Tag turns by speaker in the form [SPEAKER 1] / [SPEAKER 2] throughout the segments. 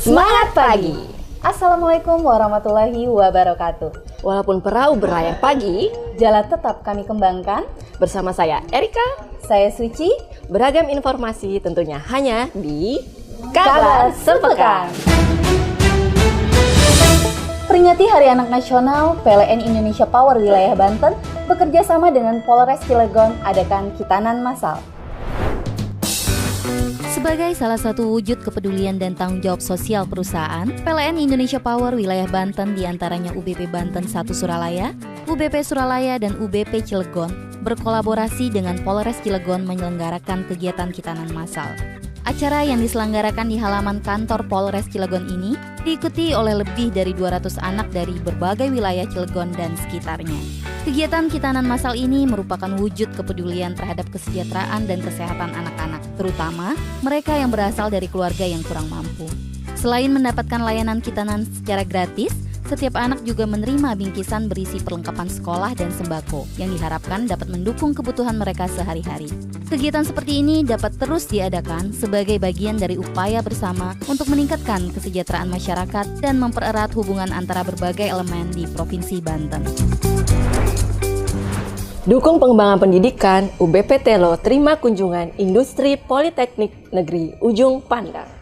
[SPEAKER 1] Semangat pagi!
[SPEAKER 2] Assalamualaikum warahmatullahi wabarakatuh.
[SPEAKER 1] Walaupun perahu berlayar pagi,
[SPEAKER 2] jalan tetap kami kembangkan.
[SPEAKER 1] Bersama saya Erika,
[SPEAKER 2] saya Suci.
[SPEAKER 1] Beragam informasi tentunya hanya di
[SPEAKER 2] Kabar Sepekan. Peringati Hari Anak Nasional, PLN Indonesia Power Wilayah Banten bekerja sama dengan Polres Cilegon adakan khitanan massal.
[SPEAKER 3] Sebagai salah satu wujud kepedulian dan tanggung jawab sosial perusahaan, PLN Indonesia Power Wilayah Banten diantaranya UBP Banten 1 Suralaya, UBP Suralaya, dan UBP Cilegon berkolaborasi dengan Polres Cilegon menyelenggarakan kegiatan khitanan massal. Acara yang diselenggarakan di halaman kantor Polres Cilegon ini diikuti oleh lebih dari 200 anak dari berbagai wilayah Cilegon dan sekitarnya. Kegiatan khitanan massal ini merupakan wujud kepedulian terhadap kesejahteraan dan kesehatan anak-anak, terutama mereka yang berasal dari keluarga yang kurang mampu. Selain mendapatkan layanan khitanan secara gratis, setiap anak juga menerima bingkisan berisi perlengkapan sekolah dan sembako yang diharapkan dapat mendukung kebutuhan mereka sehari-hari. Kegiatan seperti ini dapat terus diadakan sebagai bagian dari upaya bersama untuk meningkatkan kesejahteraan masyarakat dan mempererat hubungan antara berbagai elemen di Provinsi Banten.
[SPEAKER 1] Dukung pengembangan pendidikan, UBP Telo terima kunjungan Industri Politeknik Negeri Ujung Pandang.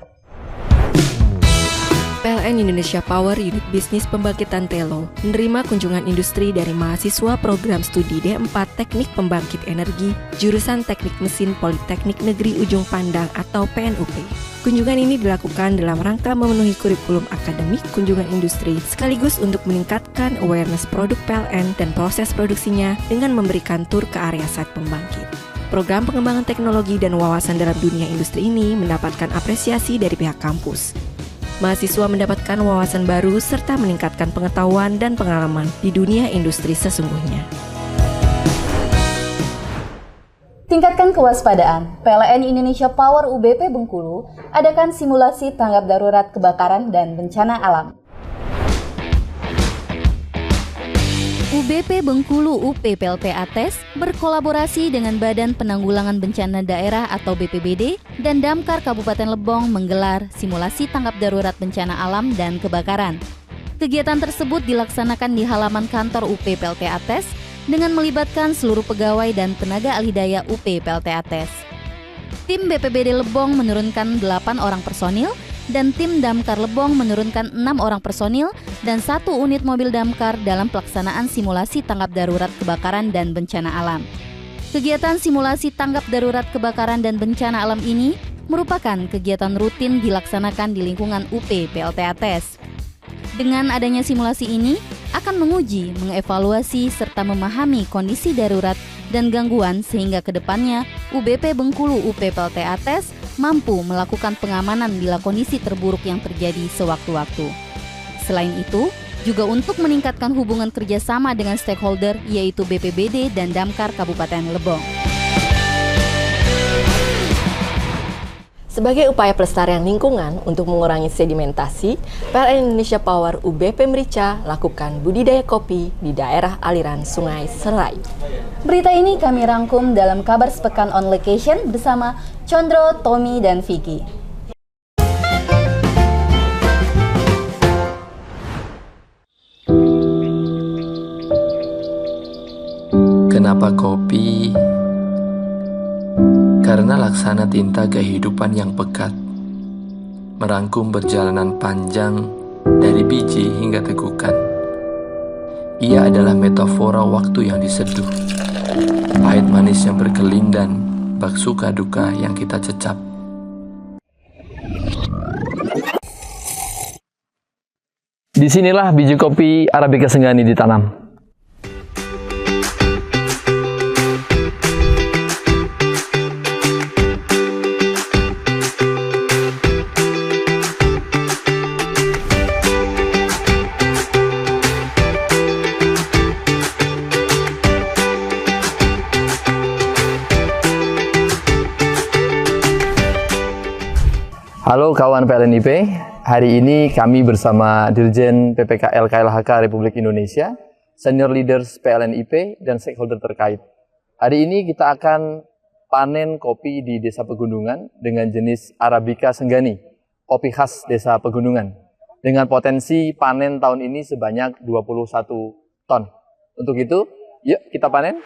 [SPEAKER 1] PLN Indonesia Power Unit Bisnis Pembangkitan Telo menerima kunjungan industri dari mahasiswa program studi D4 Teknik Pembangkit Energi jurusan Teknik Mesin Politeknik Negeri Ujung Pandang atau PNUP. Kunjungan ini dilakukan dalam rangka memenuhi kurikulum akademik kunjungan industri sekaligus untuk meningkatkan awareness produk PLN dan proses produksinya dengan memberikan tur ke area site pembangkit. Program pengembangan teknologi dan wawasan dalam dunia industri ini mendapatkan apresiasi dari pihak kampus. Mahasiswa mendapatkan wawasan baru serta meningkatkan pengetahuan dan pengalaman di dunia industri sesungguhnya.
[SPEAKER 2] Tingkatkan kewaspadaan. PLN Indonesia Power UBP Bengkulu adakan simulasi tanggap darurat kebakaran dan bencana alam.
[SPEAKER 3] UBP Bengkulu UP PLTATES berkolaborasi dengan Badan Penanggulangan Bencana Daerah atau BPBD dan Damkar Kabupaten Lebong menggelar simulasi tanggap darurat bencana alam dan kebakaran. Kegiatan tersebut dilaksanakan di halaman kantor UP PLTATES dengan melibatkan seluruh pegawai dan tenaga ahli daya UP PLTATES. Tim BPBD Lebong menurunkan 8 orang personil dan tim Damkar Lebong menurunkan 6 orang personil dan 1 unit mobil damkar dalam pelaksanaan simulasi tanggap darurat kebakaran dan bencana alam. Kegiatan simulasi tanggap darurat kebakaran dan bencana alam ini merupakan kegiatan rutin dilaksanakan di lingkungan UP PLTATES. Dengan adanya simulasi ini akan menguji, mengevaluasi, serta memahami kondisi darurat dan gangguan sehingga ke depannya UBP Bengkulu UP PLTATES mampu melakukan pengamanan bila kondisi terburuk yang terjadi sewaktu-waktu. Selain itu, juga untuk meningkatkan hubungan kerjasama dengan stakeholder yaitu BPBD dan Damkar Kabupaten Lebong.
[SPEAKER 1] Sebagai upaya pelestarian lingkungan untuk mengurangi sedimentasi, PLN Indonesia Power UBP Merica lakukan budidaya kopi di daerah aliran Sungai Serai.
[SPEAKER 2] Berita ini kami rangkum dalam Kabar Sepekan on Location bersama Condro, Tommy, dan Vicky.
[SPEAKER 4] Kenapa kopi? Karena laksana tinta kehidupan yang pekat, merangkum perjalanan panjang dari biji hingga tegukan. Ia adalah metafora waktu yang diseduh, pahit manis yang berkelindan, bak suka duka yang kita cecap.
[SPEAKER 5] Disinilah biji kopi Arabica Senggani ditanam. Halo kawan PLN IP, hari ini kami bersama Dirjen PPKL KLHK Republik Indonesia, Senior Leaders PLN IP, dan stakeholder terkait. Hari ini kita akan panen kopi di Desa Pegunungan dengan jenis Arabica Senggani. kopi khas Desa Pegunungan dengan potensi panen tahun ini sebanyak 21 ton. Untuk itu, yuk kita panen.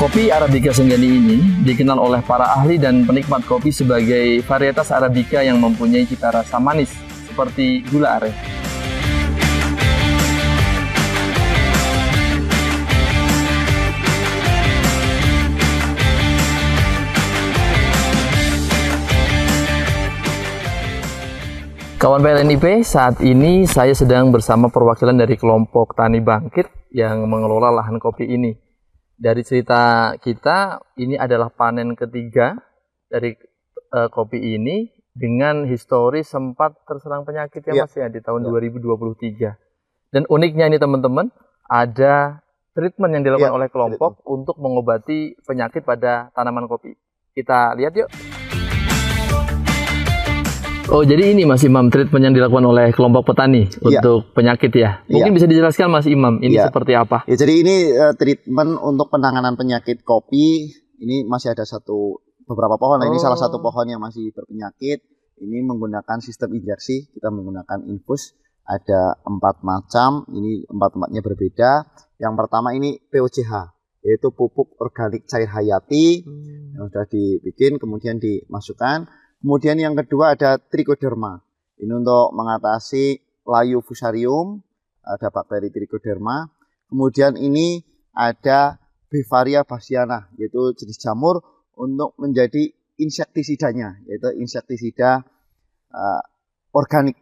[SPEAKER 5] Kopi Arabica Senggani ini dikenal oleh para ahli dan penikmat kopi sebagai varietas Arabica yang mempunyai cita rasa manis seperti gula aren. Kawan PLNIP, saat ini saya sedang bersama perwakilan dari kelompok Tani Bangkit yang mengelola lahan kopi ini. Dari cerita kita, ini adalah panen ketiga dari kopi ini dengan histori sempat terserang penyakit ya Mas ya di tahun 2023. Dan uniknya ini teman-teman, ada treatment yang dilakukan oleh kelompok untuk mengobati penyakit pada tanaman kopi. Kita lihat yuk. Oh, jadi ini Mas Imam, treatment yang dilakukan oleh kelompok petani untuk penyakit ya. Mungkin bisa dijelaskan Mas Imam, ini seperti apa?
[SPEAKER 6] Ya, jadi ini treatment untuk penanganan penyakit kopi. Ini masih ada beberapa pohon. Nah, ini salah satu pohon yang masih berpenyakit. Ini menggunakan sistem injeksi, kita menggunakan infus. Ada 4 macam, ini 4-4-nya berbeda. Yang pertama ini POCH, yaitu pupuk organik cair hayati yang sudah dibikin, kemudian dimasukkan. Kemudian yang kedua ada Trichoderma. Ini untuk mengatasi layu fusarium, ada bakteri Trichoderma. Kemudian ini ada Bevaria bassiana, yaitu jenis jamur untuk menjadi insektisidanya, yaitu insektisida organik.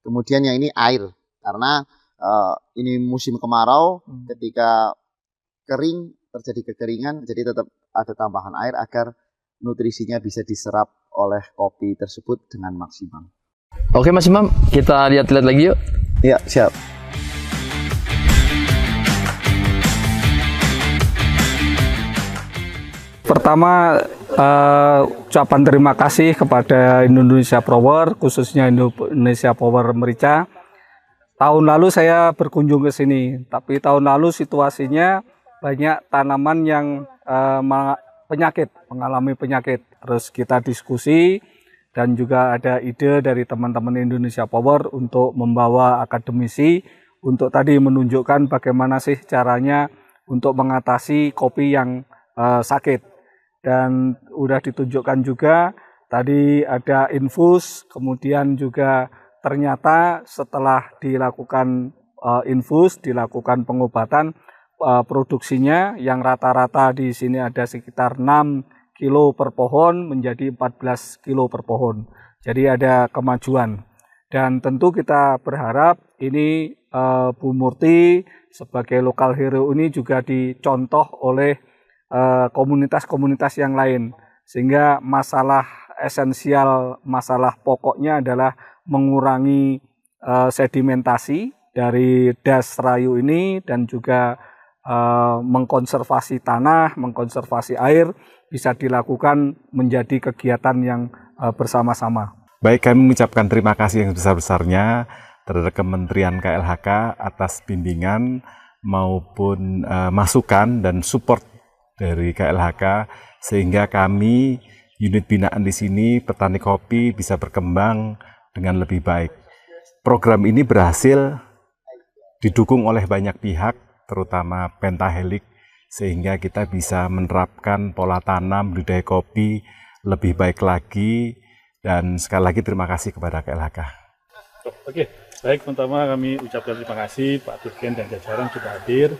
[SPEAKER 6] Kemudian yang ini air, karena ini musim kemarau, ketika kering terjadi kekeringan, jadi tetap ada tambahan air agar nutrisinya bisa diserap oleh kopi tersebut dengan maksimal.
[SPEAKER 5] Oke Mas Imam, kita lihat-lihat lagi yuk.
[SPEAKER 6] Ya, siap.
[SPEAKER 7] Pertama, ucapan terima kasih kepada Indonesia Power, khususnya Indonesia Power Merica. Tahun lalu saya berkunjung ke sini, tapi tahun lalu situasinya banyak tanaman yang mengalami penyakit. Terus kita diskusi dan juga ada ide dari teman-teman Indonesia Power untuk membawa akademisi untuk tadi menunjukkan bagaimana sih caranya untuk mengatasi kopi yang sakit. Dan udah ditunjukkan juga tadi ada infus, kemudian juga ternyata setelah dilakukan infus, dilakukan pengobatan, produksinya yang rata-rata di sini ada sekitar 6 kilo per pohon menjadi 14 kilo per pohon. Jadi ada kemajuan. Dan tentu kita berharap ini Bu Murti sebagai lokal hero ini juga dicontoh oleh komunitas-komunitas yang lain. Sehingga masalah esensial, masalah pokoknya adalah mengurangi sedimentasi dari das rayu ini dan juga mengkonservasi tanah, mengkonservasi air bisa dilakukan menjadi kegiatan yang bersama-sama.
[SPEAKER 8] Baik, kami mengucapkan terima kasih yang sebesar-besarnya terhadap Kementerian KLHK atas bimbingan maupun masukan dan support dari KLHK sehingga kami unit binaan di sini petani kopi bisa berkembang dengan lebih baik. Program ini berhasil didukung oleh banyak pihak, terutama Pentahelix, sehingga kita bisa menerapkan pola tanam budidaya kopi lebih baik lagi. Dan sekali lagi terima kasih kepada KLHK.
[SPEAKER 9] Oke, baik, pertama kami ucapkan terima kasih Pak Dirjen dan jajaran sudah hadir.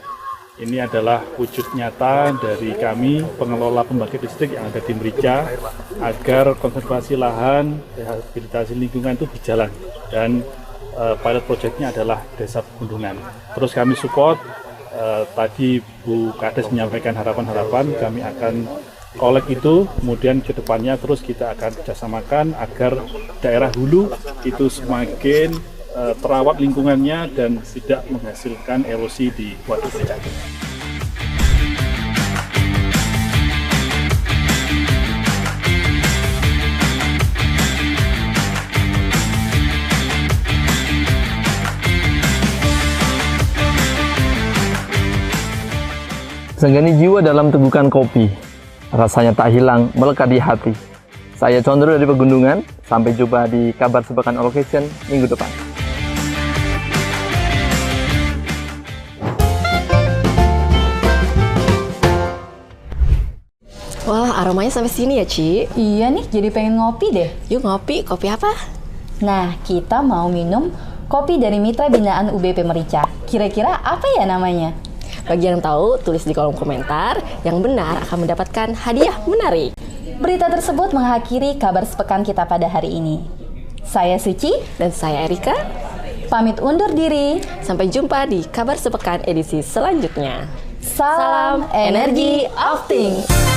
[SPEAKER 9] Ini adalah wujud nyata dari kami pengelola pembangkit listrik yang ada di Merica agar konservasi lahan, rehabilitasi lingkungan itu berjalan. Dan pilot projectnya adalah Desa Pegunungan. Terus kami support. Tadi Bu Kades menyampaikan harapan-harapan, kami akan kolek itu kemudian ke depannya terus kita akan kerjasamakan agar daerah hulu itu semakin terawat lingkungannya dan tidak menghasilkan erosi di waduk Becakek.
[SPEAKER 5] Senggani jiwa dalam tegukan kopi, rasanya tak hilang, melekat di hati. Saya Condro dari Pegunungan, sampai jumpa di Kabar Sepekan On Location minggu depan.
[SPEAKER 1] Wah, aromanya sampai sini ya, Ci?
[SPEAKER 2] Iya nih, jadi pengen ngopi deh.
[SPEAKER 1] Yuk ngopi, kopi apa?
[SPEAKER 2] Nah, kita mau minum kopi dari Mitra Binaan UBP Merica. Kira-kira apa ya namanya?
[SPEAKER 1] Bagi yang tahu, tulis di kolom komentar. Yang benar akan mendapatkan hadiah menarik.
[SPEAKER 2] Berita tersebut mengakhiri Kabar Sepekan kita pada hari ini. Saya Suci
[SPEAKER 1] dan saya Erika.
[SPEAKER 2] Pamit undur diri.
[SPEAKER 1] Sampai jumpa di Kabar Sepekan edisi selanjutnya.
[SPEAKER 2] Salam energi Opting.